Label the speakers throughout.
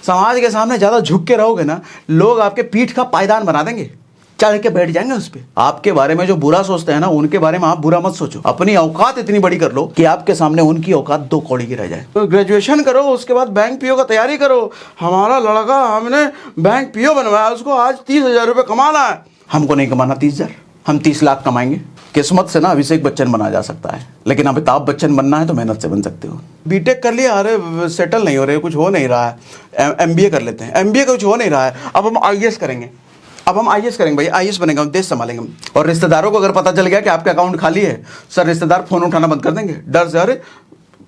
Speaker 1: समाज के सामने ज़्यादा झुक के रहोगे ना, लोग आपके पीठ का पायदान बना देंगे, चढ़ के बैठ जाएंगे उस पे। आपके बारे में जो बुरा सोचते हैं ना, उनके बारे में आप बुरा मत सोचो। अपनी औकात इतनी बड़ी कर लो कि आपके सामने उनकी औकात 2 कौड़ी की रह जाए। तो ग्रेजुएशन करो, उसके बाद बैंक पीओ का तैयारी करो। हमारा लड़का, हमने बैंक पीओ बनवाया, उसको आज 30,000 रुपये कमाना है। हमको नहीं कमाना 30,000, हम 30 लाख कमाएंगे। किस्मत से ना अभिषेक बच्चन बना जा सकता है, लेकिन अमिताभ बच्चन बनना है तो मेहनत से बन सकते हो। बीटेक कर लिया, अरे सेटल नहीं हो रहे, कुछ हो नहीं रहा है, एमबीए कर लेते हैं, एमबीए का कुछ हो नहीं रहा है, अब हम आईएएस करेंगे, अब हम आईएएस करेंगे भाई, आईएएस बनेंगे, हम देश संभालेंगे। और रिश्तेदारों को अगर पता चल गया कि आपका अकाउंट खाली है, सर रिश्तेदार फोन उठाना बंद कर देंगे डर से। अरे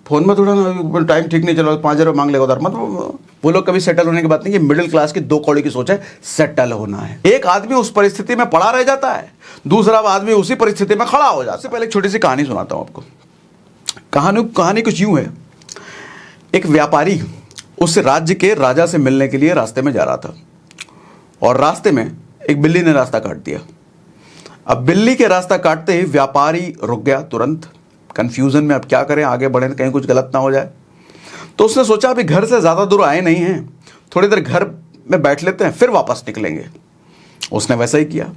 Speaker 1: फोन मत उठाना, टाइम ठीक नहीं चल रहा, 5,000 मांग लेगा उधर मत। वो लोग कभी सेटल होने की बात नहीं, ये मिडिल क्लास की 2 कौड़ी की सोच है, सेटल होना है। एक आदमी उस परिस्थिति में पड़ा रह जाता है, दूसरा आदमी उसी परिस्थिति में खड़ा हो जाता है। पहले एक छोटी सी कहानी सुनाता हूं आपको। कहानी कुछ यूं है। एक व्यापारी उस राज्य के राजा से मिलने के लिए रास्ते में जा रहा था, और रास्ते में एक बिल्ली ने रास्ता काट दिया। अब बिल्ली के रास्ता काटते ही व्यापारी रुक गया तुरंत, कंफ्यूजन में अब क्या करें, आगे बढ़े कहीं कुछ गलत ना हो जाए। तो उसने सोचा अभी घर से ज़्यादा दूर आए नहीं हैं, थोड़ी देर घर में बैठ लेते हैं, फिर वापस निकलेंगे। उसने वैसा ही किया,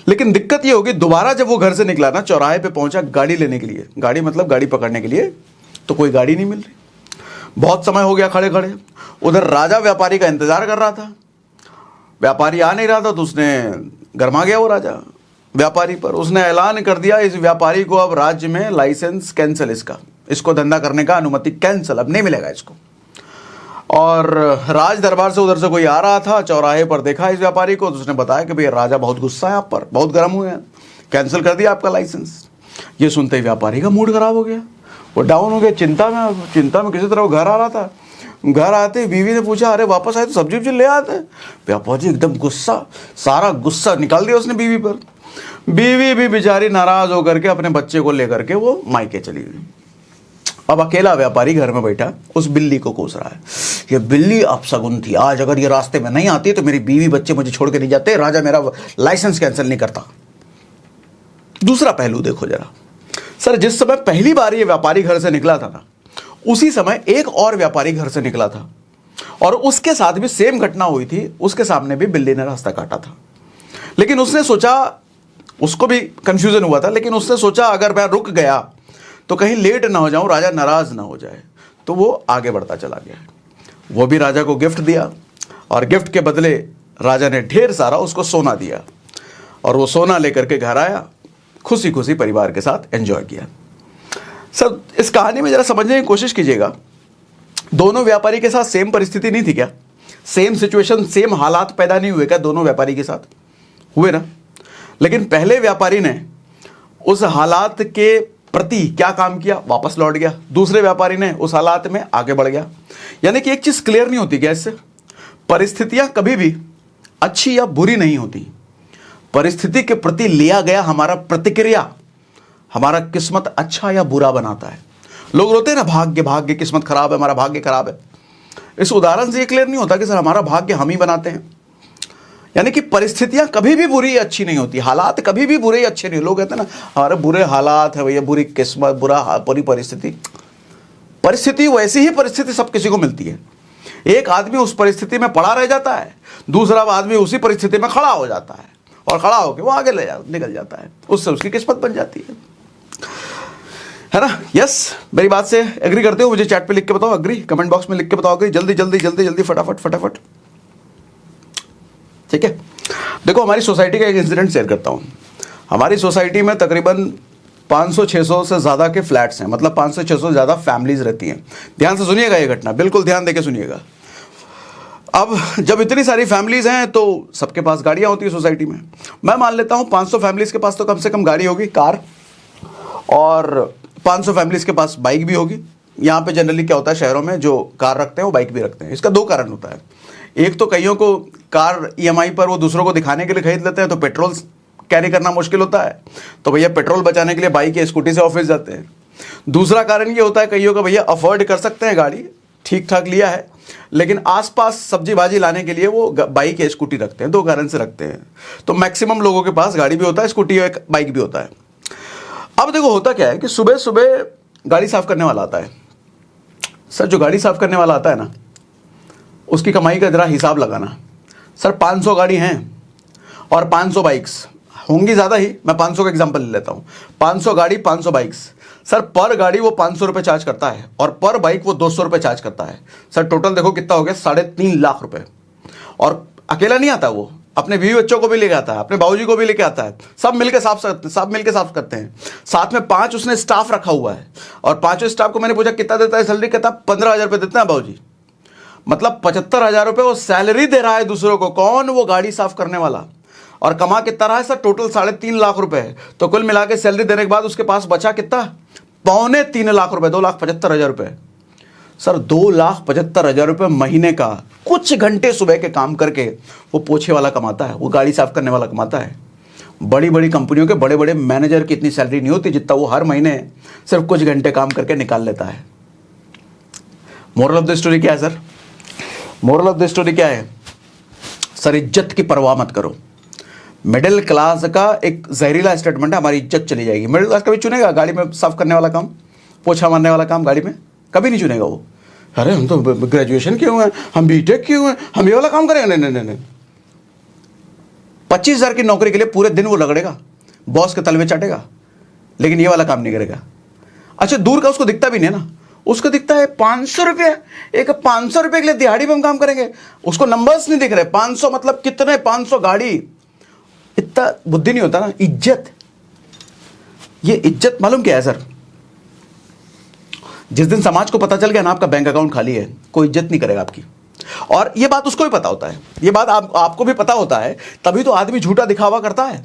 Speaker 1: लेकिन दिक्कत ये होगी, दोबारा जब वो घर से निकला ना, चौराहे पे पहुंचा गाड़ी लेने के लिए, गाड़ी मतलब गाड़ी पकड़ने के लिए, तो कोई गाड़ी नहीं मिल रही। बहुत समय हो गया खड़े खड़े। उधर राजा व्यापारी का इंतजार कर रहा था, व्यापारी आ नहीं रहा था, तो उसने गरमा गया वो राजा व्यापारी पर। उसने ऐलान कर दिया, इस व्यापारी को अब राज्य में लाइसेंस कैंसिल, इसको धंधा करने का अनुमति कैंसिल, अब नहीं मिलेगा इसको। और राज दरबार से उधर से कोई आ रहा था, चौराहे पर देखा इस व्यापारी को, तो उसने बताया कि भाई राजा बहुत गुस्सा है आप पर, बहुत गर्म हुए हैं, कैंसिल कर दिया आपका लाइसेंस। ये सुनते ही व्यापारी का मूड खराब हो गया, वो डाउन हो गया, चिंता में किसी तरह वो घर आ रहा था। घर आते बीवी ने पूछा, अरे वापस आए तो सब्जी ले आते। व्यापारी एकदम गुस्सा, सारा गुस्सा निकाल दिया उसने बीवी पर। बीवी भी बेचारी नाराज होकर के अपने बच्चे को लेकर के वो मायके चली गई। अब अकेला व्यापारी घर में बैठा उस बिल्ली को कोस रहा है, ये बिल्ली अपशगुन थी, आज अगर ये रास्ते में नहीं आती तो मेरी बीवी बच्चे मुझे छोड़ के नहीं जाते, राजा मेरा लाइसेंस कैंसिल नहीं करता। दूसरा पहलू देखो जरा सर, जिस समय पहली बार ये व्यापारी घर से निकला था ना, उसी समय एक और व्यापारी घर से निकला था, और उसके साथ भी सेम घटना हुई थी, उसके सामने भी बिल्ली ने रास्ता काटा था। लेकिन उसने सोचा, उसको भी कंफ्यूजन हुआ था, लेकिन उसने सोचा अगर मैं रुक गया तो कहीं लेट ना हो जाऊं, राजा नाराज ना हो जाए, तो वो आगे बढ़ता चला गया। वो भी राजा को गिफ्ट दिया, और गिफ्ट के बदले राजा ने ढेर सारा उसको सोना दिया, और वो सोना लेकर के घर आया, खुशी खुशी परिवार के साथ एंजॉय किया। सर इस कहानी में जरा समझने की कोशिश कीजिएगा, दोनों व्यापारी के साथ सेम परिस्थिति नहीं थी क्या? सेम सिचुएशन, सेम हालात पैदा नहीं हुए क्या दोनों व्यापारी के साथ? हुए ना। लेकिन पहले व्यापारी ने उस हालात के प्रति क्या काम किया? वापस लौट गया। दूसरे व्यापारी ने उस हालात में आगे बढ़ गया। यानी कि एक चीज क्लियर नहीं होती क्या इससे? परिस्थितियां कभी भी अच्छी या बुरी नहीं होती, परिस्थिति के प्रति लिया गया हमारा प्रतिक्रिया हमारा किस्मत अच्छा या बुरा बनाता है। लोग रोते हैं ना, भाग्य किस्मत खराब है, हमारा भाग्य खराब है। इस उदाहरण से ये क्लियर नहीं होता कि सर हमारा भाग्य हम ही बनाते हैं। यानी कि परिस्थितियां कभी भी बुरी या अच्छी नहीं होती, हालात कभी भी बुरे या अच्छे नहीं। लोग कहते हैं ना, हमारे बुरे हालात है भैया, बुरी किस्मत, बुरी परिस्थिति। परिस्थिति वैसी ही परिस्थिति सब किसी को मिलती है। एक आदमी उस परिस्थिति में पड़ा रह जाता है, दूसरा आदमी उसी परिस्थिति में खड़ा हो जाता है, और खड़ा होकर वो आगे निकल जाता है, उससे उसकी किस्मत बन जाती है ना। यस, मेरी बात से एग्री करते हो? मुझे चैट पे लिख के बताओ एग्री, कमेंट बॉक्स में लिख के बताओ एग्री, जल्दी जल्दी जल्दी जल्दी, फटाफट। ठीक है, देखो हमारी सोसाइटी का एक इंसिडेंट शेयर करता हूँ। हमारी सोसाइटी में तकरीबन 500-600 से ज़्यादा के फ्लैट्स हैं, मतलब 500-600 से ज़्यादा फैमिलीज रहती हैं। ध्यान से सुनिएगा ये घटना, बिल्कुल ध्यान देके सुनिएगा। अब जब इतनी सारी फैमिलीज हैं तो सबके पास गाड़ियाँ होती है सोसाइटी में। मैं मान लेता हूँ 500 फैमिलीज के पास तो कम से कम गाड़ी होगी, कार, और 500 फैमिलीज के पास बाइक भी होगी। यहाँ पे जनरली क्या होता है, शहरों में जो कार रखते हैं वो बाइक भी रखते हैं। इसका 2 कारण होता है। एक तो कईयों को कार ईएमआई पर वो दूसरों को दिखाने के लिए खरीद लेते हैं, तो पेट्रोल कैरी करना मुश्किल होता है, तो भैया पेट्रोल बचाने के लिए बाइक या स्कूटी से ऑफिस जाते हैं। दूसरा कारण ये होता है कईयों का, भैया अफोर्ड कर सकते हैं, गाड़ी ठीक ठाक लिया है, लेकिन आसपास सब्जी भाजी लाने के लिए वो बाइक या स्कूटी रखते हैं। 2 कारण से रखते हैं। तो मैक्सिमम लोगों के पास गाड़ी भी होता है, स्कूटी या बाइक भी होता है। अब देखो होता क्या है कि सुबह सुबह गाड़ी साफ करने वाला आता है। सर जो गाड़ी साफ करने वाला आता है ना, उसकी कमाई का जरा हिसाब लगाना। सर 500 गाड़ी हैं और 500 बाइक्स होंगी, ज़्यादा ही, मैं 500 का एग्जांपल ले लेता हूँ। 500 गाड़ी 500 बाइक्स, सर पर गाड़ी वो 500 रुपये चार्ज करता है और पर बाइक वो 200 रुपये चार्ज करता है। सर टोटल देखो कितना हो गया, 3.5 लाख रुपये। और अकेला नहीं आता वो, अपने बीवी बच्चों को भी लेके आता है, अपने बाबूजी को भी लेके आता है, सब मिलके साफ करते हैं। साथ में 5 उसने स्टाफ रखा हुआ है और 5 स्टाफ को मैंने पूछा कितना देता है सैलरी, कहता 15,000 रुपये देते हैं बाबूजी। मतलब 75,000 रुपये वो सैलरी दे रहा है दूसरों को। कौन? वो गाड़ी साफ करने वाला। और कमा कितना रहा है सर? टोटल 3.5 लाख रुपए है। तो कुल मिला के सैलरी देने के बाद उसके पास बचा कितना? 2.25 लाख रुपए, 2,75,000 रुपए। सर 2,75,000 रुपये महीने का कुछ घंटे सुबह के काम करके वो पोछे वाला कमाता है, वो गाड़ी साफ करने वाला कमाता है। बड़ी बड़ी कंपनियों के बड़े बड़े मैनेजर की इतनी सैलरी नहीं होती जितना वो हर महीने सिर्फ कुछ घंटे काम करके निकाल लेता है। मोरल ऑफ द स्टोरी क्या है sir? Moral of the story क्या है सर? इज्जत की परवाह मत करो। मिडिल क्लास का एक जहरीला स्टेटमेंट है, हमारी इज्जत चली जाएगी। मिडिल क्लास कभी चुनेगा गाड़ी में साफ करने वाला काम, पोछा मारने वाला काम? गाड़ी में कभी नहीं चुनेगा वो। अरे हम तो ग्रेजुएशन किए हुए हैं, हम बीटेक किए हुए हैं, हम ये वाला काम करेंगे? नहीं नहीं नहीं। 25,000 की नौकरी के लिए पूरे दिन वो रगड़ेगा, बॉस के तलवे चाटेगा, लेकिन ये वाला काम नहीं करेगा। अच्छा दूर का उसको दिखता भी नहीं ना, उसको दिखता है 500 रुपये, एक 500 रुपये के लिए दिहाड़ी में हम काम करेंगे। उसको नंबर्स नहीं दिख रहे, 500 मतलब कितने, 500 गाड़ी, इतना बुद्धि नहीं होता ना। इज्जत, ये इज्जत मालूम क्या है सर? जिस दिन समाज को पता चल गया ना आपका बैंक अकाउंट खाली है, कोई इज्जत नहीं करेगा आपकी। और ये बात उसको भी पता होता है, ये बात आपको भी पता होता है, तभी तो आदमी झूठा दिखावा करता है।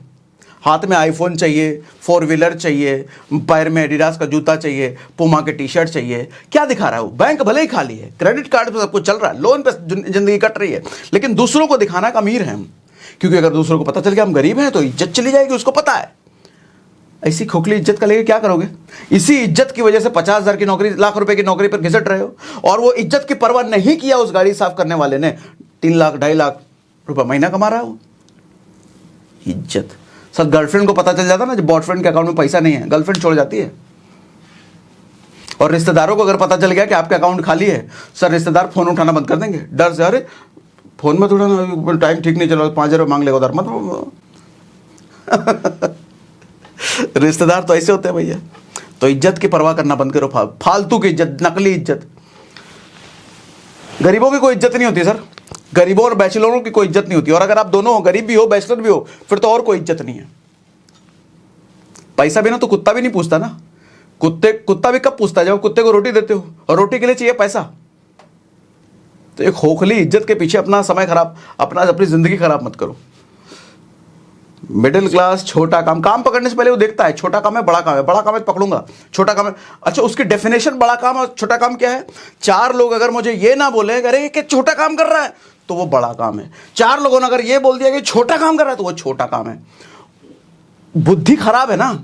Speaker 1: हाथ में आईफोन चाहिए, 4 व्हीलर चाहिए, पैर में एडिडास का जूता चाहिए, पुमा के टी शर्ट चाहिए। क्या दिखा रहा है वो? बैंक भले ही खाली है, क्रेडिट कार्ड पे सब कुछ चल रहा है, लोन पे जिंदगी कट रही है, लेकिन दूसरों को दिखाना का अमीर है हम। क्योंकि अगर दूसरों को पता चल गया हम गरीब हैं तो इज्जत चली जाएगी, उसको पता है। ऐसी खोखली इज्जत का लेके क्या करोगे? इसी इज्जत की वजह से 50,000 की नौकरी, लाख रुपए की नौकरी पर घिसट रहे हो। और वो इज्जत की परवाह नहीं किया उस गाड़ी साफ करने वाले ने, 3 लाख 2.5 लाख रुपए महीना कमा रहा है वो। इज्जत सर, गर्लफ्रेंड को पता चल जाता ना जब बॉयफ्रेंड के अकाउंट में पैसा नहीं है, गर्लफ्रेंड छोड़ जाती है। और रिश्तेदारों को अगर पता चल गया कि आपके अकाउंट खाली है, सर रिश्तेदार फोन उठाना बंद कर देंगे डर से। अरे फोन में थोड़ा टाइम ठीक नहीं चला, 5,000 रुपये मांग लेगा उधर मत। रिश्तेदार तो ऐसे होते हैं भैया। तो इज्जत की परवाह करना बंद करो, फालतू की इज्जत, नकली इज्जत। गरीबों की कोई इज्जत नहीं होती सर, गरीबों और बैचलरों की कोई इज्जत नहीं होती। और अगर आप दोनों हो, गरीब भी हो बैचलर भी हो, फिर तो और कोई इज्जत नहीं है। पैसा बिना तो कुत्ता भी नहीं पूछता ना। कुत्ता भी कब पूछता है? जब कुत्ते को रोटी देते हो, और रोटी के लिए चाहिए पैसा। तो एक खोखली इज्जत के पीछे अपना समय खराब, अपनी जिंदगी खराब मत करो। मिडिल क्लास छोटा काम पकड़ने से पहले वो देखता है छोटा काम है बड़ा काम है, बड़ा काम है पकड़ूंगा, छोटा काम है। अच्छा उसकी डेफिनेशन बड़ा काम और छोटा काम क्या है? 4 लोग अगर मुझे ये ना बोले अरे कि छोटा काम कर रहा है तो वो बड़ा काम है। 4 लोगों ने अगर ये बोल दिया कि छोटा काम कर रहा है तो वो छोटा काम है। बुद्धि खराब है ना,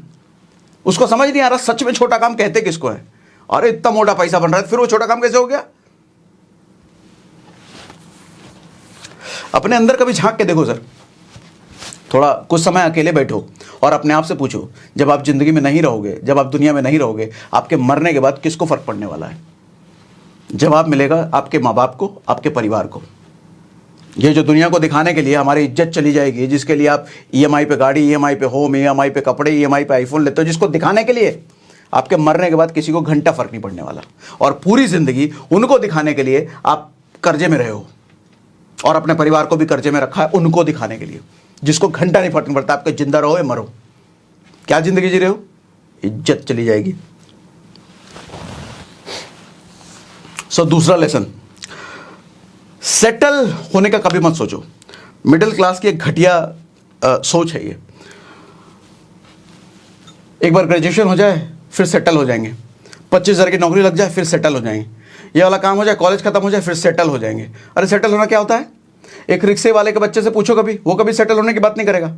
Speaker 1: उसको समझ नहीं आ रहा सच में छोटा काम कहते किसको है। अरे इतना मोटा पैसा बन रहा है, फिर वो छोटा काम कैसे हो गया? अपने अंदर कभी झांक के देखो सर, थोड़ा कुछ समय अकेले बैठो और अपने आप से पूछो, जब आप जिंदगी में नहीं रहोगे, जब आप दुनिया में नहीं रहोगे, आपके मरने के बाद किसको फर्क पड़ने वाला है? जवाब मिलेगा आपके माँ बाप को, आपके परिवार को। ये जो दुनिया को दिखाने के लिए हमारी इज्जत चली जाएगी, जिसके लिए आप ईएमआई पे गाड़ी, ईएमआई पे होम, ईएमआई पे कपड़े, ईएमआई पे आईफोन लेते हो, जिसको दिखाने के लिए आपके मरने के बाद किसी को घंटा फर्क नहीं पड़ने वाला। और पूरी जिंदगी उनको दिखाने के लिए आप कर्जे में रहे हो, और अपने परिवार को भी कर्जे में रखा है उनको दिखाने के लिए, जिसको घंटा नहीं फर्क पड़ता आपके जिंदा रहो या मरो। क्या जिंदगी जी रहे हो? इज्जत चली जाएगी। दूसरा लेसन, सेटल होने का कभी मत सोचो। मिडिल क्लास की एक घटिया सोच है ये। एक बार ग्रेजुएशन हो जाए फिर सेटल हो जाएंगे, 25,000 की नौकरी लग जाए फिर सेटल हो जाएंगे, ये वाला काम हो जाए, कॉलेज खत्म हो जाए फिर सेटल हो जाएंगे। अरे सेटल होना क्या होता है? एक रिक्शे वाले के बच्चे से पूछो कभी, वो कभी सेटल होने की बात नहीं करेगा।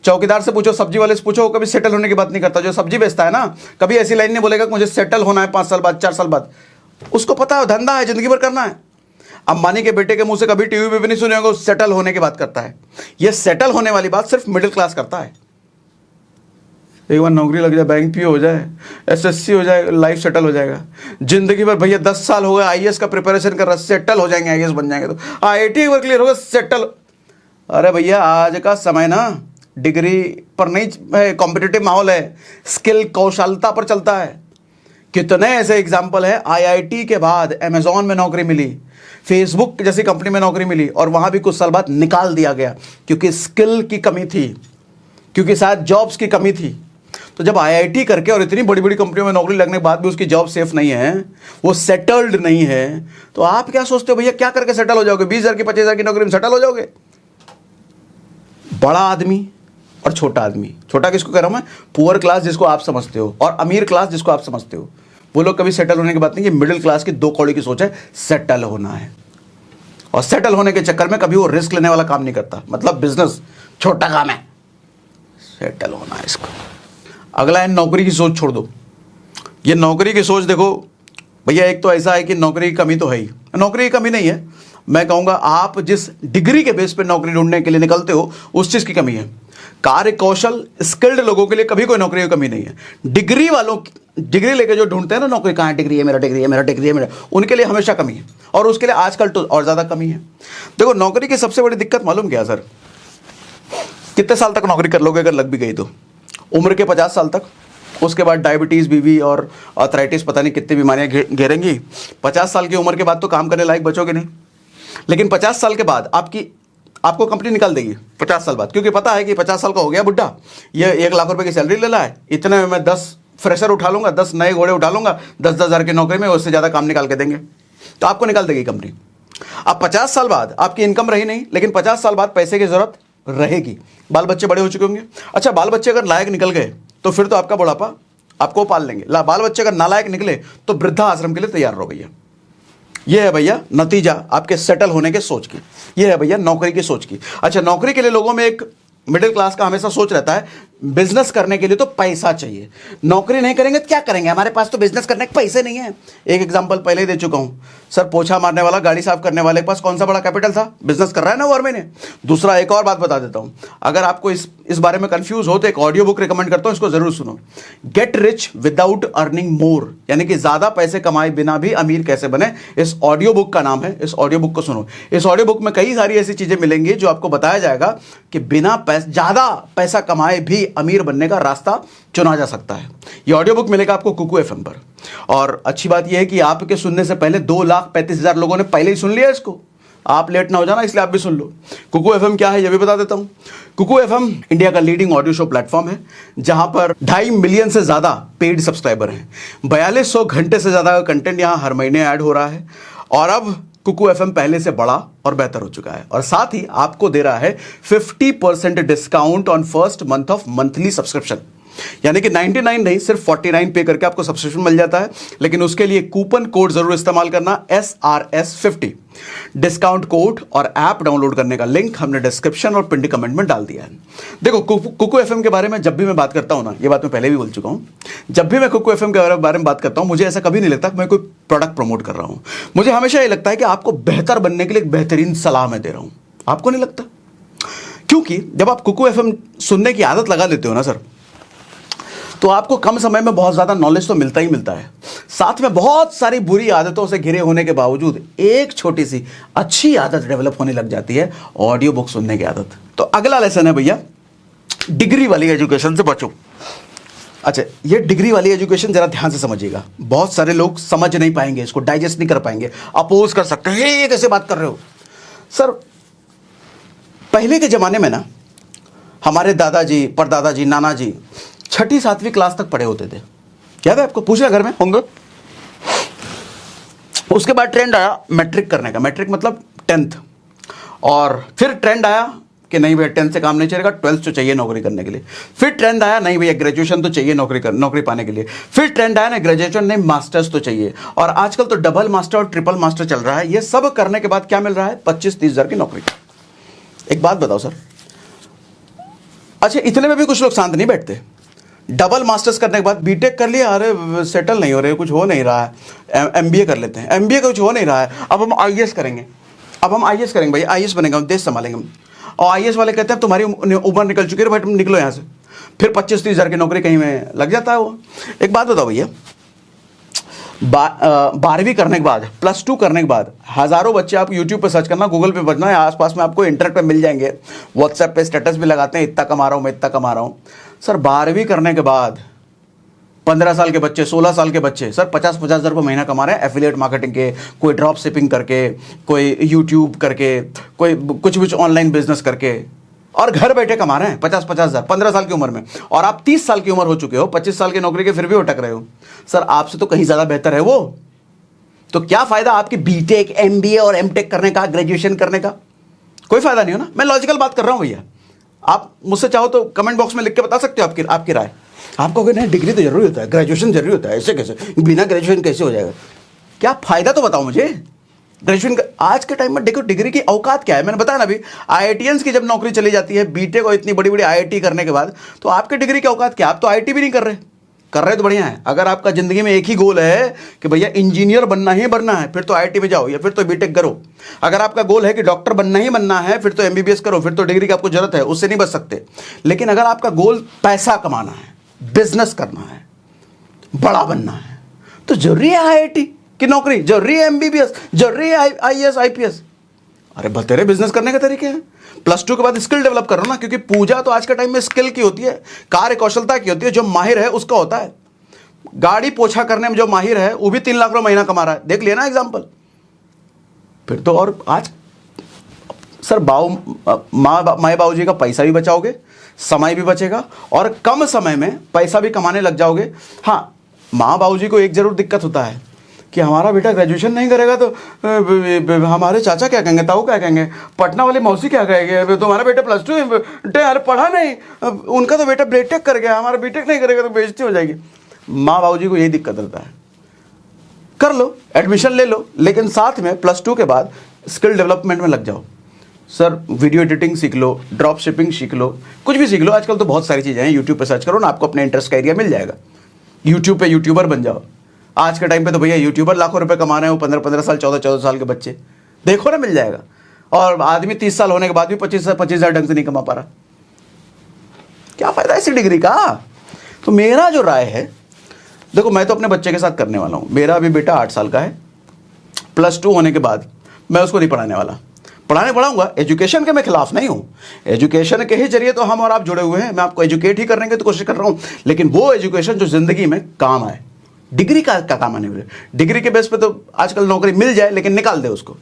Speaker 1: चौकीदार से पूछो, सब्जी वाले से पूछो, वो कभी सेटल होने की बात नहीं करता। जो सब्जी बेचता है ना, कभी ऐसी लाइन नहीं बोलेगा मुझे सेटल होना है 5 साल बाद, 4 साल बाद। उसको पता है धंधा है, जिंदगी भर करना है। अंबानी के बेटे के मुंह से कभी टीवी पे नहीं सुने होंगे सेटल होने की बात करता है। ये सेटल होने वाली बात सिर्फ मिडिल क्लास करता है। एक बार नौकरी लग जाए, बैंक पीओ हो जाए, एसएससी हो जाए, लाइफ सेटल हो जाएगा। जिंदगी भर भैया 10 साल हो गए आईएएस का प्रिपरेशन कर रहा, सेटल हो जाएंगे, आईएएस बन जाएंगे, तो आईआईटी एक बार क्लियर होगा, सेटल। अरे भैया आज का समय ना डिग्री पर नहीं है, कॉम्पिटिटिव माहौल है, स्किल कौशलता पर चलता है। कितने ऐसे एग्जाम्पल है, आईआईटी के बाद अमेजॉन में नौकरी मिली, फेसबुक जैसी कंपनी में नौकरी मिली, और वहां भी कुछ साल बाद निकाल दिया गया क्योंकि स्किल की कमी थी, क्योंकि शायद जॉब्स की कमी थी। तो जब आईआईटी करके और इतनी बड़ी बड़ी कंपनियों में नौकरी लगने के बाद भी उसकी जॉब सेफ नहीं है, वो सेटल्ड नहीं है, तो आप क्या सोचते हो भैया क्या करके सेटल हो जाओगे? 20,000 की 25,000 की नौकरी में सेटल हो जाओगे? बड़ा आदमी और छोटा आदमी, छोटा किसको कह रहा हूं मैं? पुअर क्लास जिसको आप समझते हो, और अमीर क्लास जिसको आप समझते हो, वो लोग कभी सेटल होने की बात नहीं। ये मिडिल क्लास की 2 कौड़ी की सोच है, सेटल होना है। और सेटल होने के चक्कर में कभी वो रिस्क लेने वाला काम नहीं करता, मतलब बिजनेस छोटा काम है, सेटल होना है इसको। अगला है नौकरी की सोच छोड़ दो। ये नौकरी की सोच देखो भैया, एक तो ऐसा है कि नौकरी की कमी तो है ही, नौकरी की कमी नहीं है, मैं कहूंगा आप जिस डिग्री के बेस पे नौकरी ढूंढने के लिए निकलते हो उस चीज की कमी है। कार्य कौशल स्किल्ड लोगों के लिए कभी कोई नौकरी की कमी नहीं है। डिग्री वालों, डिग्री लेके जो ढूंढते हैं ना नौकरी, कहाँ डिग्री है मेरा, डिग्री है मेरा, डिग्री है मेरा, उनके लिए हमेशा कमी है, और उसके लिए आजकल तो और ज्यादा कमी है। देखो नौकरी की सबसे बड़ी दिक्कत मालूम क्या सर? कितने साल तक नौकरी कर लोगे अगर लग भी गई तो? उम्र के 50 साल तक, उसके बाद डायबिटीज़, बीवी और आर्थराइटिस, पता नहीं कितनी बीमारियां घेरेंगी। 50 साल की उम्र के बाद तो काम करने लायक बचोगे नहीं। लेकिन 50 साल के बाद आपको कंपनी निकाल देगी 50 साल बाद, क्योंकि पता है कि 50 साल का हो गया बुढ़ा, ये 1 लाख रुपए की सैलरी ले रहा है, इतने में मैं 10 फ्रेशर उठा लूंगा, 10 नए घोड़े उठा लूंगा, 10-10 हज़ार की नौकरी में उससे ज़्यादा काम निकाल के देंगे, तो आपको निकाल देगी कंपनी। अब 50 साल बाद आपकी इनकम रही नहीं, लेकिन 50 साल बाद पैसे की जरूरत रहेगी, बाल बच्चे बड़े हो चुके होंगे। अच्छा, बाल बच्चे अगर लायक निकल गए तो फिर तो आपका बुढ़ापा आपको पाल लेंगे। बाल बच्चे अगर नालायक निकले तो वृद्धा आश्रम के लिए तैयार रहो भैया। ये है भैया नतीजा आपके सेटल होने के सोच की, ये है भैया नौकरी की सोच की। अच्छा, नौकरी के लिए लोगों में एक मिडिल क्लास का हमेशा सोच रहता है, बिजनेस करने के लिए तो पैसा चाहिए, नौकरी नहीं करेंगे तो क्या करेंगे, हमारे पास तो बिजनेस करने के पैसे नहीं है। एक एग्जांपल पहले ही दे चुका हूं सर, पोछा मारने वाला, गाड़ी साफ करने वाले के पास कौन सा बड़ा कैपिटल था? बिजनेस कर रहा है ना वो हर महीने। दूसरा, एक और बात बता देता हूं, अगर आपको इस बारे में कंफ्यूज हो तो एक ऑडियो बुक रिकमेंड करता हूं, इसको जरूर सुनो, get rich without earning more, यानी कि ज्यादा पैसे कमाए बिना भी अमीर कैसे बने, इस ऑडियो बुक का नाम है। इस ऑडियो बुक को सुनो। इस ऑडियो बुक में कई सारी ऐसी चीजें मिलेंगी जो आपको बताया जाएगा कि बिना ज्यादा पैसा कमाए भी अमीर बनने का रास्ता चुना जा सकता है। ये ऑडियो बुक मिलेगा आपको कुकू एफएम पर, और अच्छी बात यह है कि आपके सुनने से पहले 2,35,000 लोगों ने पहले ही सुन लिया इसको। आप लेट ना हो जाना, इसलिए आप भी सुन लो। कुकू एफएम क्या है ये भी बता देता हूं। कुकू एफएम इंडिया का लीडिंग ऑडियो शो प्लेटफॉर्म है, जहां पर 2.5 मिलियन से ज्यादा पेड सब्सक्राइबर हैं। 4200 घंटे से ज्यादा का कंटेंट यहां हर महीने ऐड हो रहा है, और अब कुकू एफएम पहले से बड़ा और बेहतर हो चुका है, और साथ ही आपको दे रहा है 50% discount on first month of monthly subscription, यानी कि 99 नहीं, सिर्फ 49 पे करके आपको सब्सक्रिप्शन मिल जाता है। लेकिन उसके लिए कूपन कोड जरूर इस्तेमाल करना, SRS50 डिस्काउंट कोड, और ऐप डाउनलोड करने का लिंक हमने डिस्क्रिप्शन और पिंड कमेंट में डाल दिया है। देखो कुकू एफएम के बारे में जब भी मैं बात करता हूं ना, ये बात मैं पहले भी बोल चुका हूं, जब भी मैं कुकू एफएम के बारे में बात करता हूं, मुझे ऐसा कभी नहीं लगता कि मैं कोई प्रोडक्ट प्रमोट कर रहा हूं। मुझे हमेशा ये लगता है कि आपको बेहतर बनने के लिए एक बेहतरीन सलाह मैं दे रहा हूं। आपको नहीं लगता? क्योंकि जब आप कुकू एफएम सुनने की आदत लगा लेते हो ना सर, तो आपको कम समय में बहुत ज्यादा नॉलेज तो मिलता ही मिलता है, साथ में बहुत सारी बुरी आदतों से घिरे होने के बावजूद एक छोटी सी अच्छी आदत डेवलप होने लग जाती है, ऑडियो बुक सुनने की आदत। तो अगला लेसन है भैया, डिग्री वाली एजुकेशन से बचो। अच्छा, ये डिग्री वाली एजुकेशन जरा ध्यान से समझिएगा, बहुत सारे लोग समझ नहीं पाएंगे, इसको डाइजेस्ट नहीं कर पाएंगे, अपोज कर सकते हैं, ये कैसे बात कर रहे हो सर। पहले के जमाने में ना हमारे दादाजी, परदादाजी, नाना जी 6ठी 7वीं क्लास तक पढ़े होते थे, याद है आपको? पूछना घर में होंगे। उसके बाद ट्रेंड आया मैट्रिक करने का, मैट्रिक मतलब 10th, और फिर ट्रेंड आया कि नहीं भैया 10th से काम नहीं चलेगा, 12th तो चाहिए नौकरी करने के लिए। फिर ट्रेंड आया नहीं भैया ग्रेजुएशन तो चाहिए नौकरी पाने के लिए। फिर ट्रेंड आया ना ग्रेजुएशन नहीं मास्टर्स तो चाहिए, और आजकल तो डबल मास्टर और ट्रिपल मास्टर चल रहा है। ये सब करने के बाद क्या मिल रहा है? 25-30 हज़ार की नौकरी। एक बात बताओ सर, अच्छा इतने में भी कुछ लोग शांत नहीं बैठते। डबल मास्टर्स करने के बाद बीटेक कर लिया, अरे सेटल नहीं हो रहे, कुछ हो नहीं रहा है, एमबीए कर लेते हैं, एमबीए का कुछ हो नहीं रहा है, अब हम आईएएस करेंगे, भैया आईएएस बनेंगे, हम देश संभालेंगे हम। और आईएएस वाले कहते हैं तुम्हारी उम्र निकल चुकी है भाई, तुम निकलो यहाँ से। फिर 25-30 हज़ार की नौकरी कहीं में लग जाता है वो। एक बात बताओ भैया, 12वीं करने के बाद, +2 करने के बाद हज़ारों बच्चे, आप यूट्यूब पे सर्च करना, गूगल पे बजना है, आसपास में आपको इंटरनेट पे मिल जाएंगे, व्हाट्सएप पे स्टेटस भी लगाते हैं, इतना कमा रहा हूँ मैं, इतना कमा रहा हूँ। सर 12वीं करने के बाद 15 साल के बच्चे, 16 साल के बच्चे सर 50-50 हज़ार रुपये महीना कमा रहे हैं एफिलिएट मार्केटिंग के, कोई ड्रॉप शिपिंग करके, कोई यूट्यूब करके, कोई कुछ ऑनलाइन बिजनेस करके, और घर बैठे कमा रहे हैं 50-50 हज़ार 15 साल की उम्र में। और आप 30 साल की उम्र हो चुके हो, 25 साल की नौकरी के, फिर भी अटक रहे हो। सर आपसे तो कहीं ज़्यादा बेहतर है वो। तो क्या फ़ायदा आपकी बीटेक, एमबीए और एमटेक करने का, ग्रेजुएशन करने का? कोई फ़ायदा नहीं हो ना। मैं लॉजिकल बात कर रहा हूँ भैया। आप मुझसे चाहो तो कमेंट बॉक्स में लिख के बता सकते हो आपकी राय। आपको अगर नहीं, डिग्री तो जरूरी होता है, ग्रेजुएशन जरूरी होता है, ऐसे कैसे, बिना ग्रेजुएशन कैसे हो जाएगा? क्या फ़ायदा तो बताओ मुझे। ग्रेजुएशन का आज के टाइम में देखो, डिग्री की औकात क्या है, मैंने बताया ना अभी। आईआईटीएंस की जब नौकरी चली जाती है बीटेक और इतनी बड़ी बड़ी आईआईटी करने के बाद, तो आपके डिग्री की औकात क्या? आप तो आईआईटी भी नहीं कर रहे तो बढ़िया है। अगर आपका जिंदगी में एक ही गोल है कि भैया इंजीनियर बनना ही बनना है, फिर तो आईआईटी में जाओ या फिर तो बीटेक करो। अगर आपका गोल है कि डॉक्टर बनना ही बनना है, फिर तो एमबीबीएस करो, फिर तो डिग्री की आपको जरूरत है, उससे नहीं बच सकते। लेकिन अगर आपका गोल पैसा कमाना है, बिजनेस करना है, बड़ा बनना है, तो जरूरी है आईआईटी की नौकरी, जरूरी है एमबीबीएस, जरूरी है आईएएस आईपीएस। अरे बतेरे बिजनेस करने के तरीके हैं। +2 के बाद स्किल डेवलप करो ना, क्योंकि पूजा तो आज के टाइम में स्किल की होती है, कार्य कौशलता की होती है। जो माहिर है उसका होता है। गाड़ी पोछा करने में जो माहिर है वो भी 3 लाख रुपए महीना कमा रहा है, देख लिया ना एग्जाम्पल। फिर तो और आज सर माए बाबू जी का पैसा भी बचाओगे, समय भी बचेगा, और कम समय में पैसा भी कमाने लग जाओगे। हाँ, माँ बाबू जी को एक जरूर दिक्कत होता है कि हमारा बेटा ग्रेजुएशन नहीं करेगा तो हमारे चाचा क्या कहेंगे, ताऊ क्या कहेंगे, पटना वाली मौसी क्या कहेंगे, तुम्हारा बेटा +2 अरे पढ़ा नहीं, उनका तो बेटा बीटेक कर गया, हमारा बीटेक नहीं करेगा तो बेइज्जती हो जाएगी। माँ बाबू जी को यही दिक्कत रहता है। कर लो, एडमिशन ले लो, लेकिन साथ में +2 के बाद स्किल डेवलपमेंट में लग जाओ। सर वीडियो एडिटिंग सीख लो, ड्रॉप शिपिंग सीख लो, कुछ भी सीख लो। आजकल तो बहुत सारी चीज़ें हैं, यूट्यूब पे सर्च करो ना, आपको अपने इंटरेस्ट का एरिया मिल जाएगा। यूट्यूब पे यूट्यूबर बन जाओ। आज के टाइम पे तो भैया यूट्यूबर लाखों रुपए कमा रहे हो, 15-15 साल, 14-14 साल के बच्चे, देखो ना, मिल जाएगा। और आदमी 30 साल होने के बाद भी 25 हज़ार ढंग से नहीं कमा पा रहा। क्या फ़ायदा ऐसी डिग्री का? तो मेरा जो राय है, देखो मैं तो अपने बच्चे के साथ करने वाला हूँ। मेरा अभी बेटा 8 साल का है। +2 होने के बाद मैं उसको नहीं पढ़ाने वाला। पढ़ाऊंगा, एजुकेशन के मैं खिलाफ नहीं हूँ। एजुकेशन के ही जरिए तो हम और आप जुड़े हुए हैं। मैं आपको एजुकेट ही करने की तो कोशिश कर रहा हूँ, लेकिन वो एजुकेशन जो जिंदगी में काम आए। डिग्री का काम आने वाले, डिग्री के बेस पे तो आजकल नौकरी मिल जाए लेकिन निकाल दे उसको।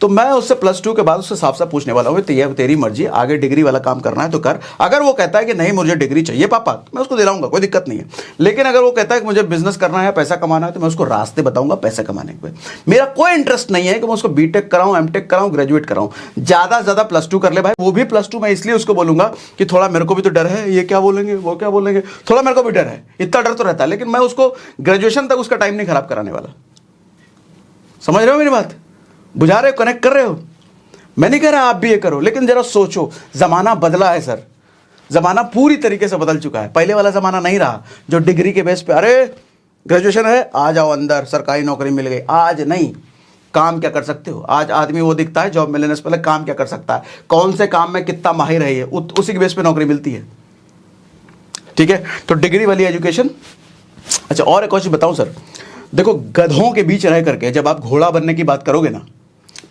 Speaker 1: तो मैं उससे +2 के बाद उससे साफ साफ पूछने वाला हूँ, तेरी मर्जी, आगे डिग्री वाला काम करना है तो कर। अगर वो कहता है कि नहीं मुझे डिग्री चाहिए पापा, तो मैं उसको दिलाऊंगा, कोई दिक्कत नहीं है। लेकिन अगर वो कहता है कि मुझे बिजनेस करना है, पैसा कमाना है, तो मैं उसको रास्ते बताऊंगा पैसे कमाने के। मेरा कोई इंटरेस्ट नहीं है कि मैं उसको बीटेक कराऊं, एमटेक कराऊं, ग्रेजुएट कराऊं। ज़्यादा से ज़्यादा +2 कर ले भाई। वो भी +2 मैं इसलिए उसको बोलूंगा कि थोड़ा मेरे को भी तो डर है, ये क्या बोलेंगे, वो क्या बोलेंगे, थोड़ा मेरे को भी डर है। इतना डर तो रहता है, लेकिन मैं उसको ग्रेजुएशन तक उसका टाइम नहीं खराब कराने वाला। समझ रहे हो मेरी बात? बुझा रहे हो, कनेक्ट कर रहे हो? मैं नहीं कह रहा आप भी ये करो, लेकिन जरा सोचो, जमाना बदला है सर। जमाना पूरी तरीके से बदल चुका है। पहले वाला जमाना नहीं रहा जो डिग्री के बेस पे, अरे ग्रेजुएशन है आ जाओ अंदर, सरकारी नौकरी मिल गई। आज नहीं, काम क्या कर सकते हो। आज आदमी वो दिखता है जॉब मिलने से पहले काम क्या कर सकता है, कौन से काम में कितना माहिर है, उसी के बेस पे नौकरी मिलती है। ठीक है, तो डिग्री वाली एजुकेशन। अच्छा, और एक और चीज बताऊं सर, देखो गधों के बीच रह करके जब आप घोड़ा बनने की बात करोगे ना,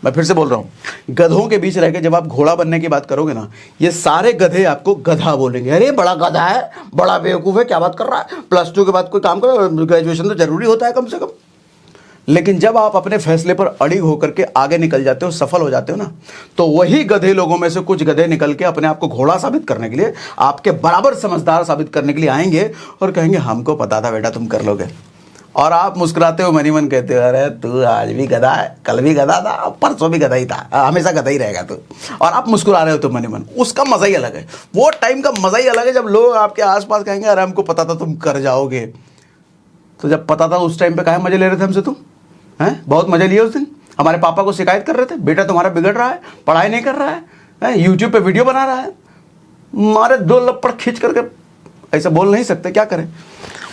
Speaker 1: मैं फिर से बोल रहा हूं, गधों के बीच रह के जब आप घोड़ा बनने की बात करोगे ना, ये सारे गधे आपको गधा बोलेंगे। अरे बड़ा गधा है, बड़ा बेवकूफ़ है, क्या बात कर रहा है, +2 के बाद कोई काम करो, ग्रेजुएशन तो जरूरी होता है कम से कम। लेकिन जब आप अपने फैसले पर अड़िग होकर के आगे निकल जाते हो, सफल हो जाते हो ना, तो वही गधे लोगों में से कुछ गधे निकल के अपने आप को घोड़ा साबित करने के लिए, आपके बराबर समझदार साबित करने के लिए आएंगे और कहेंगे हमको पता था बेटा तुम कर लोगे। और आप मुस्कुराते हो, मनी मन कहते हो अरे तू आज भी गधा है, कल भी गधा था, परसों भी गधा ही था, हमेशा गधा ही रहेगा तू। और आप मुस्कुरा रहे हो तो मनी मन, उसका मज़ा ही अलग है। वो टाइम का मज़ा ही अलग है जब लोग आपके आसपास कहेंगे अरे हमको पता था तुम कर जाओगे। तो जब पता था उस टाइम पे काहे मजे ले रहे थे हमसे तुम? हैं, बहुत मजे लिए उस दिन। हमारे पापा को शिकायत कर रहे थे, बेटा तुम्हारा बिगड़ रहा है, पढ़ाई नहीं कर रहा है, यूट्यूब पे वीडियो बना रहा है। मारे 2 लपड़ खींच करके, ऐसा बोल नहीं सकते, क्या करें।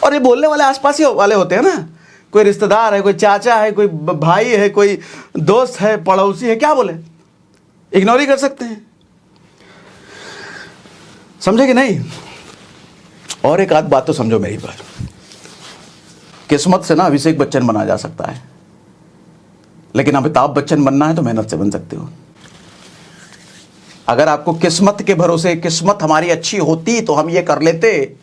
Speaker 1: और ये बोलने वाले आसपास ही वाले होते हैं ना, कोई रिश्तेदार है, कोई चाचा है, कोई भाई है, कोई दोस्त है, पड़ोसी है, क्या बोले, इग्नोर ही कर सकते हैं। समझे कि नहीं? और एक आध बात तो समझो मेरी बात, किस्मत से ना अभिषेक बच्चन बना जा सकता है, लेकिन अमिताभ बच्चन बनना है तो मेहनत से बन सकते हो। अगर आपको किस्मत के भरोसे, किस्मत हमारी अच्छी होती तो हम ये कर लेते।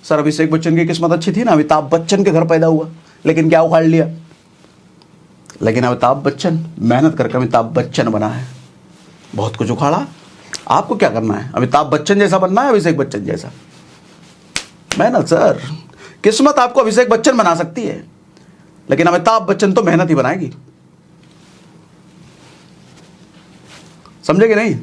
Speaker 1: सर अभिषेक बच्चन की किस्मत अच्छी थी ना, अमिताभ बच्चन के घर पैदा हुआ, लेकिन क्या उखाड़ लिया। लेकिन अमिताभ बच्चन मेहनत करके अमिताभ बच्चन बना है, बहुत कुछ उखाड़ा। आपको क्या करना है, अमिताभ बच्चन जैसा बनना है, अभिषेक बच्चन जैसा। मेहनत सर, किस्मत आपको अभिषेक बच्चन बना सकती है, लेकिन अमिताभ बच्चन तो मेहनत ही बनाएगी, समझे कि नहीं।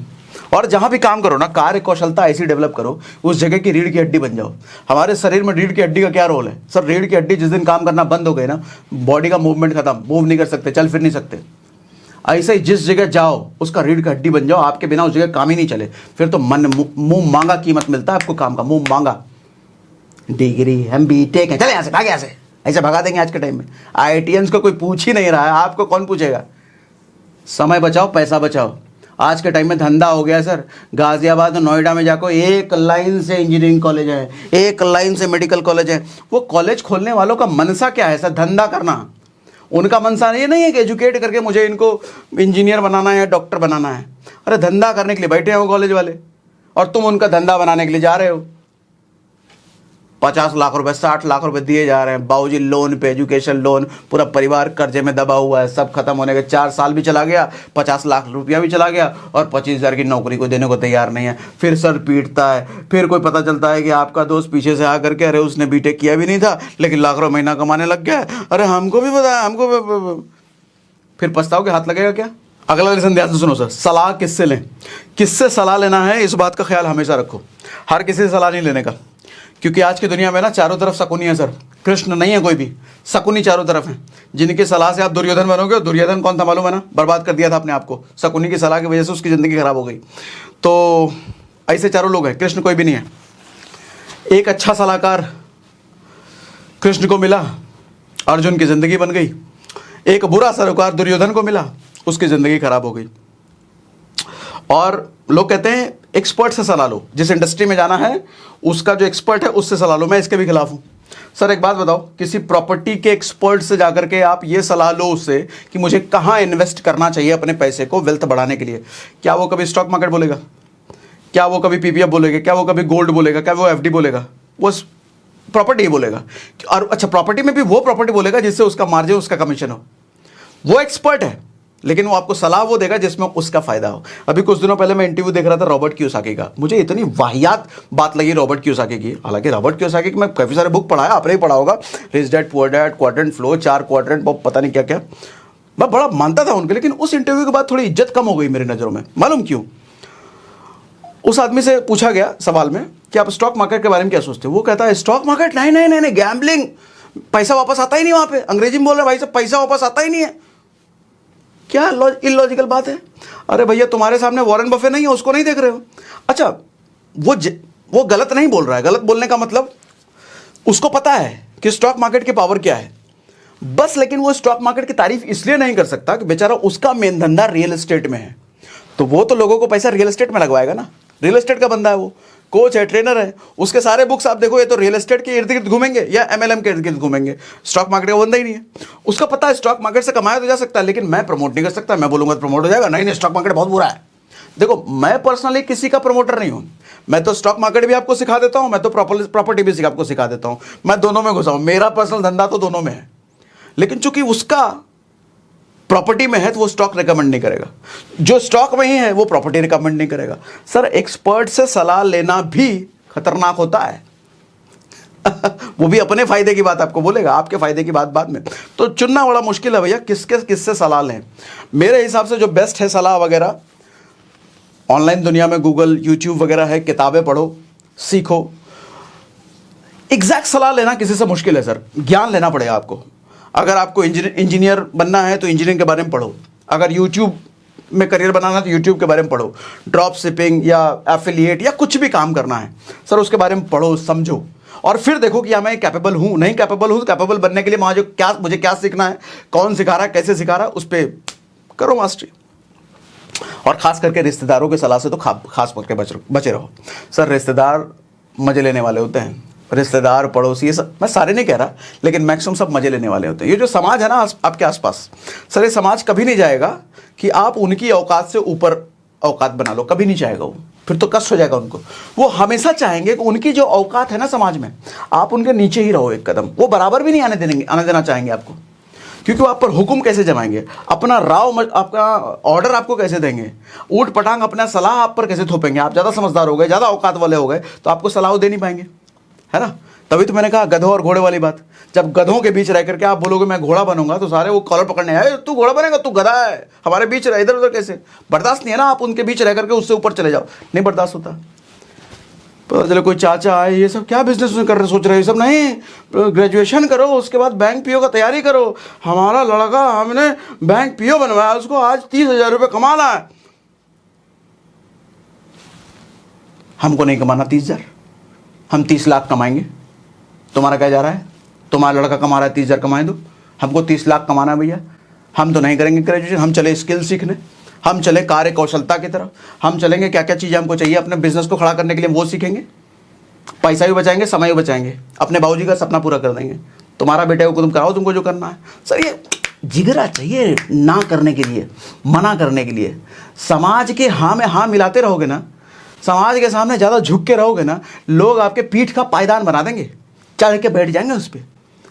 Speaker 1: और जहां भी काम करो ना, कार्य कौशलता ऐसी डेवलप करो, उस जगह की रीढ़ की हड्डी बन जाओ। हमारे शरीर में रीढ़ की हड्डी का क्या रोल है सर? रीढ़ की हड्डी जिस दिन काम करना बंद हो गई ना, बॉडी का मूवमेंट खत्म, मूव नहीं कर सकते, चल फिर नहीं सकते। ऐसे ही जिस जगह जाओ उसका रीढ़ की हड्डी बन जाओ, आपके बिना उस जगह काम ही नहीं चले। फिर तो मन मुंह मांगा कीमत मिलता है आपको काम का, मुंह मांगा। डिग्री हम बीटेक है, चले यहाँ से, भाग यहाँ से, ऐसे भगा देंगे आज के टाइम में। IITians को कोई पूछ ही नहीं रहा है, आपको कौन पूछेगा। समय बचाओ, पैसा बचाओ। आज के टाइम में धंधा हो गया सर। गाजियाबाद और नोएडा में जाको एक लाइन से इंजीनियरिंग कॉलेज है, एक लाइन से मेडिकल कॉलेज है। वो कॉलेज खोलने वालों का मनसा क्या है सर? धंधा करना। उनका मनसा ये नहीं है कि एजुकेट करके मुझे इनको इंजीनियर बनाना है, डॉक्टर बनाना है। अरे धंधा करने के लिए बैठे हो कॉलेज वाले, और तुम उनका धंधा बनाने के लिए जा रहे हो। 50 लाख रुपए, 60 लाख रुपए दिए जा रहे हैं बाबूजी लोन पे, एजुकेशन लोन। पूरा परिवार कर्जे में दबा हुआ है। सब खत्म होने के 4 साल भी चला गया, 50 लाख रुपया भी चला गया, और 25,000 की नौकरी को देने को तैयार नहीं है। फिर सर पीटता है, फिर कोई पता चलता है कि आपका दोस्त पीछे से आकर के, अरे उसने बीटेक किया भी नहीं था लेकिन लाख रुपये महीना कमाने लग गया, अरे हमको भी बताया, हमको। फिर पछताओ के हाथ लगेगा क्या? अगला लेसन ध्यान से सुनो सर। सलाह किससे लें? किससे सलाह लेना है इस बात का ख्याल हमेशा रखो। हर किसी से सलाह नहीं लेने का, क्योंकि आज की दुनिया में ना चारों तरफ शकुनी है सर। कृष्ण नहीं है कोई भी, शकुनी चारों तरफ है। जिनकी सलाह से आप दुर्योधन बनोगे, दुर्योधन कौन था मालूम है ना? बर्बाद कर दिया था अपने आप को। शकुनी की सलाह की वजह से उसकी ज़िंदगी खराब हो गई। तो ऐसे चारों लोग हैं, कृष्ण कोई भी नहीं है। एक अच्छा सलाहकार कृष्ण को मिला, अर्जुन की ज़िंदगी बन गई। एक बुरा सलाहकार दुर्योधन को मिला, उसकी ज़िंदगी खराब हो गई। और लोग कहते हैं एक्सपर्ट से सलाह लो, जिस इंडस्ट्री में जाना है उसका जो एक्सपर्ट है उससे सलाह लो। मैं इसके भी खिलाफ हूँ सर। एक बात बताओ, किसी प्रॉपर्टी के एक्सपर्ट से जाकर के आप ये सलाह लो उससे कि मुझे कहाँ इन्वेस्ट करना चाहिए अपने पैसे को वेल्थ बढ़ाने के लिए, क्या वो कभी स्टॉक मार्केट बोलेगा? क्या वो कभी PPF बोलेगा? क्या वो कभी गोल्ड बोलेगा? क्या वो FD बोलेगा? वो प्रॉपर्टी बोलेगा। और अच्छा, प्रॉपर्टी में भी वो प्रॉपर्टी बोलेगा जिससे उसका मार्जिन, उसका कमीशन हो। वो एक्सपर्ट है, लेकिन वो आपको सलाह वो देगा जिसमें उसका फायदा हो। अभी कुछ दिनों पहले मैं इंटरव्यू देख रहा था रॉबर्ट कियोसाकी का। मुझे इतनी वाहियात बात लगी रॉबर्ट कियोसाकी की। हालांकि रॉबर्ट कियोसाकी की मैं काफ़ी सारे बुक पढ़ा है, आपने भी पढ़ा होगा, rich dad poor dad, quadrant flow, 4 quadrant, पता नहीं क्या क्या। मैं बड़ा मानता था उनके, लेकिन उस इंटरव्यू के बाद थोड़ी इज्जत कम हो गई मेरी नज़रों में। मालूम क्यों? उस आदमी से पूछा गया सवाल में कि आप स्टॉक मार्केट के बारे में क्या सोचते हो? वो कहता है स्टॉक मार्केट नहीं नहीं नहीं, गैम्बलिंग, पैसा वापस आता ही नहीं वहाँ पे। अंग्रेजी में बोल रहे भाई साहब, पैसा वापस आता ही नहीं है। क्या इलॉजिकल बात है। अरे भैया तुम्हारे सामने वॉरेन बफे नहीं है, उसको नहीं देख रहे हो? अच्छा, वो गलत नहीं बोल रहा है। गलत बोलने का मतलब उसको पता है कि स्टॉक मार्केट की पावर क्या है बस, लेकिन वो स्टॉक मार्केट की तारीफ इसलिए नहीं कर सकता कि बेचारा उसका मेन धंधा रियल एस्टेट में है। तो वो तो लोगों को पैसा रियल एस्टेट में लगवाएगा ना, रियल एस्टेट का बंदा है, वो कोच है, ट्रेनर है। उसके सारे बुक्स आप देखो, ये तो रियल एस्टेट के इर्द गिर्द घूमेंगे या MLM के इर्द गिर्द घूमेंगे। स्टॉक मार्केट का बंदा ही नहीं है। उसका पता है स्टॉक मार्केट से कमाया तो जा सकता है, लेकिन मैं प्रमोट नहीं कर सकता। मैं बोलूंगा तो प्रमोट हो जाएगा, नहीं नहीं स्टॉक मार्केट बहुत बुरा है। देखो, मैं पर्सनली किसी का प्रमोटर नहीं हूं। मैं तो स्टॉक मार्केट भी आपको सिखा देता हूं, मैं तो प्रॉपर्टी भी आपको सिखा देता हूं। मैं दोनों में घुसा हूं, मेरा पर्सनल धंधा तो दोनों में है। लेकिन चूंकि उसका प्रॉपर्टी में है तो वो स्टॉक रिकमेंड नहीं करेगा, जो स्टॉक में ही है वो प्रॉपर्टी रिकमेंड नहीं करेगा। सर एक्सपर्ट से सलाह लेना भी खतरनाक होता है। वो भी अपने फायदे की बात आपको बोलेगा, आपके फायदे की बात बाद में। तो चुनना बड़ा मुश्किल है भैया, किससे सलाह लें। मेरे हिसाब से जो बेस्ट है सलाह वगैरह, ऑनलाइन दुनिया में गूगल, यूट्यूब वगैरह है, किताबें पढ़ो, सीखो। एग्जैक्ट सलाह लेना किसी से मुश्किल है सर, ज्ञान लेना पड़ेगा आपको। अगर आपको इंजीनियर बनना है तो इंजीनियरिंग के बारे में पढ़ो। अगर यूट्यूब में करियर बनाना है तो यूट्यूब के बारे में पढ़ो। ड्रॉप शिपिंग या एफिलिएट या कुछ भी काम करना है सर, उसके बारे में पढ़ो, समझो, और फिर देखो कि क्या मैं कैपेबल हूँ, नहीं कैपेबल हूँ। कैपेबल बनने के लिए वहाँ जो मुझे क्या सीखना है, कौन सिखा रहा है, कैसे सिखा रहा है, उस पर करो मास्टरी। और ख़ास करके रिश्तेदारों की सलाह से तो खास करके बचे रहो सर। रिश्तेदार मजे लेने वाले होते हैं, रिश्तेदार, पड़ोसी, ये सब मैं सारे नहीं कह रहा, लेकिन मैक्सिमम सब मजे लेने वाले होते हैं। ये जो समाज है ना आपके आसपास, सर ये समाज कभी नहीं जाएगा कि आप उनकी औकात से ऊपर औकात बना लो, कभी नहीं चाहेगा वो, फिर तो कष्ट हो जाएगा उनको। वो हमेशा चाहेंगे कि उनकी जो औकात है ना समाज में, आप उनके नीचे ही रहो एक कदम, वो बराबर भी नहीं आने देना चाहेंगे आपको, क्योंकि वो आप पर हुक्म कैसे जमाएंगे, अपना आपका ऑर्डर आपको कैसे देंगे, ऊट पटांग अपना सलाह आप पर कैसे थोपेंगे। आप ज़्यादा समझदार हो गए, ज़्यादा औकात वाले हो गए, तो आपको सलाह दे नहीं पाएंगे, है ना। तभी तो मैंने कहा गधों और घोड़े वाली बात। जब गधों के बीच रह करके आप बोलोगे मैं घोड़ा बनूंगा, तो सारे वो कॉलर पकड़ने आए, तू घोड़ा बनेगा, तू गधा है, हमारे बीच रह, इधर उधर कैसे। बर्दाश्त नहीं है ना, आप उनके बीच रह करके उससे ऊपर चले जाओ, नहीं बर्दाश्त होता। पता चले कोई चाचा आए, ये सब क्या बिजनेस कर रहे, सोच रहे हैं सब, नहीं ग्रेजुएशन करो, उसके बाद बैंक पीओ का तैयारी करो। हमारा लड़का, हमने बैंक पीओ बनवाया, उसको आज 30,000 रुपये कमाना है। हमको नहीं कमाना 30,000, हम 30 लाख कमाएंगे। तुम्हारा क्या जा रहा है, तुम्हारा लड़का कमा रहा है 30,000 कमाए दो, हमको 30 लाख कमाना है भैया। हम तो नहीं करेंगे ग्रेजुएशन, हम चले स्किल सीखने, हम चले कार्य कौशलता की तरफ, हम चलेंगे क्या क्या चीज़ें हमको चाहिए अपने बिजनेस को खड़ा करने के लिए, वो सीखेंगे, पैसा भी बचाएंगे, समय भी बचाएंगे, अपने बाबूजी का सपना पूरा कर देंगे। तुम्हारा बेटा को तुम कराओ, तुमको जो करना है। सर ये जिगरा चाहिए ना करने के लिए, मना करने के लिए। समाज के हाँ में हाँ मिलाते रहोगे ना, समाज के सामने ज़्यादा झुक के रहोगे ना, लोग आपके पीठ का पायदान बना देंगे, चढ़ के बैठ जाएंगे उस पर।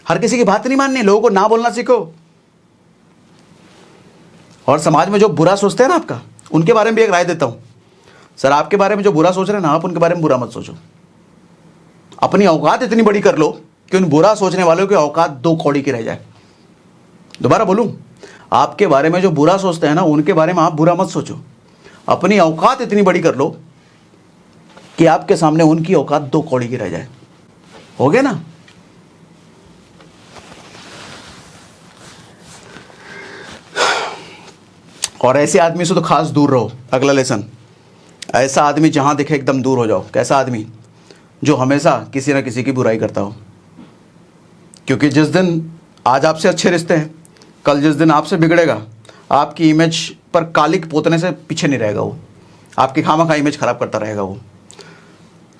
Speaker 1: हर किसी की बात नहीं माननी, लोगों को ना बोलना सीखो। और समाज में जो बुरा सोचते हैं ना आपका, उनके बारे में भी एक राय देता हूं। सर आपके बारे में जो बुरा सोच रहे हैं ना, आप उनके बारे में बुरा मत सोचो। अपनी औकात इतनी बड़ी कर लो कि उन बुरा सोचने वालों की औकात 2 कौड़ी की रह जाए। दोबारा बोलूं, आपके बारे में जो बुरा सोचते हैं ना, उनके बारे में आप बुरा मत सोचो। अपनी औकात इतनी बड़ी कर लो कि आपके सामने उनकी औकात 2 कौड़ी की रह जाए। हो गया ना। और ऐसे आदमी से तो खास दूर रहो। अगला लेसन, ऐसा आदमी जहां दिखे एकदम दूर हो जाओ। कैसा आदमी? जो हमेशा किसी ना किसी की बुराई करता हो। क्योंकि जिस दिन आज आपसे अच्छे रिश्ते हैं, कल जिस दिन आपसे बिगड़ेगा, आपकी इमेज पर कालिक पोतने से पीछे नहीं रहेगा वो, आपकी खामखा इमेज खराब करता रहेगा वो।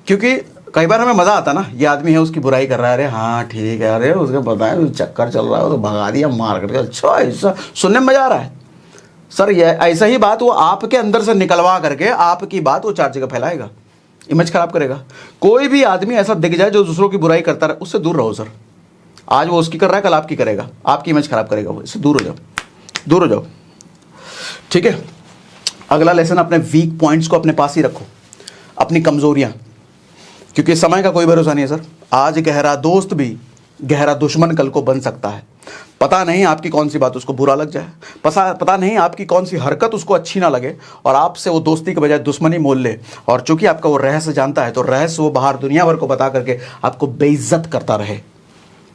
Speaker 1: क्योंकि कई बार हमें मज़ा आता ना, ये आदमी है उसकी बुराई कर रहा है, अरे हाँ ठीक है, अरे उसके बताएं चक्कर चल रहा है तो भगा दिया मार करके, अच्छा ऐसा सुनने में मज़ा आ रहा है। सर ये ऐसा ही बात वो आपके अंदर से निकलवा करके आपकी बात वो 4 जगह फैलाएगा, इमेज खराब करेगा। कोई भी आदमी ऐसा दिख जाए जो दूसरों की बुराई करता रहे, उससे दूर रहो सर। आज वो उसकी कर रहा है, कल आपकी करेगा, आपकी इमेज खराब करेगा वो, इससे दूर हो जाओ, दूर हो जाओ। ठीक है। अगला लेसन, अपने वीक पॉइंट्स को अपने पास ही रखो, अपनी कमजोरियां। क्योंकि समय का कोई भरोसा नहीं है सर। आज गहरा दोस्त भी गहरा दुश्मन कल को बन सकता है। पता नहीं आपकी कौन सी बात उसको बुरा लग जाए, पता नहीं आपकी कौन सी हरकत उसको अच्छी ना लगे और आपसे वो दोस्ती के बजाय दुश्मनी मोल ले। और चूंकि आपका वो रहस्य जानता है, तो रहस्य वो बाहर दुनिया भर को बता करके आपको बेइज्जत करता रहे,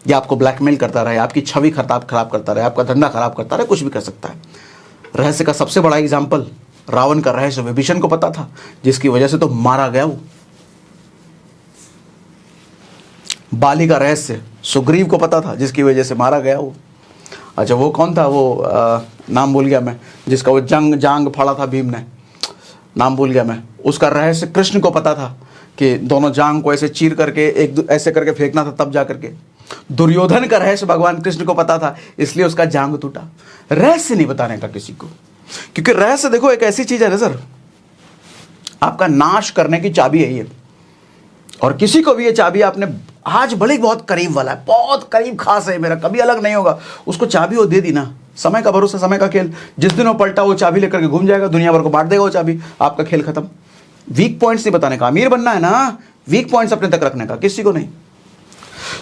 Speaker 1: या आपको ब्लैकमेल करता रहे, आपकी छवि खराब करता रहे, आपका धंधा खराब करता रहे, कुछ भी कर सकता है। रहस्य का सबसे बड़ा एग्जाम्पल रावण का रहस्य विभीषण को पता था, जिसकी वजह से तो मारा गया वो। बाली का रहस्य सुग्रीव को पता था, जिसकी वजह से मारा गया वो। अच्छा वो कौन था, वो नाम भूल गया मैं, जिसका वो जांग फाड़ा था भीम ने, नाम भूल गया मैं। उसका रहस्य कृष्ण को पता था कि दोनों जांग को ऐसे चीर करके एक ऐसे करके फेंकना था, तब जा करके। दुर्योधन का रहस्य भगवान कृष्ण को पता था, इसलिए उसका जांग टूटा। रहस्य नहीं बताने का किसी को, क्योंकि रहस्य देखो एक ऐसी चीज है ना सर, आपका नाश करने की चाबी है ये। और किसी को भी ये चाबी आपने आज भले ही बहुत करीब वाला है, बहुत करीब खास है मेरा, कभी अलग नहीं होगा, उसको चाबी वो दे दी ना, समय का भरोसा, समय का खेल। जिस दिन वो पलटा वो चाबी लेकर के घूम जाएगा, दुनिया भर को बांट देगा वो चाबी, आपका खेल खत्म। वीक पॉइंट्स नहीं बताने का, अमीर बनना है ना, वीक पॉइंट्स अपने तक रखने का, किसी को नहीं।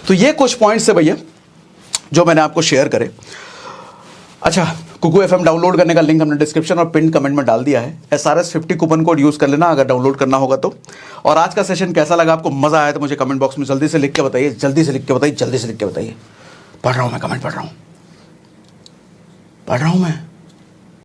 Speaker 1: तो ये कुछ पॉइंट्स है भैया जो मैंने आपको शेयर करे। अच्छा, कुकू एफएम डाउनलोड करने का लिंक हमने डिस्क्रिप्शन और पिन कमेंट में डाल दिया है। SRS 50 कूपन कोड यूज़ कर लेना अगर डाउनलोड करना होगा तो। और आज का सेशन कैसा लगा आपको, मज़ा आया तो मुझे कमेंट बॉक्स में जल्दी से लिख के बताइए, जल्दी से लिख के बताइए, जल्दी से लिख के बताइए। पढ़ रहा हूँ मैं, कमेंट पढ़ रहा हूँ मैं।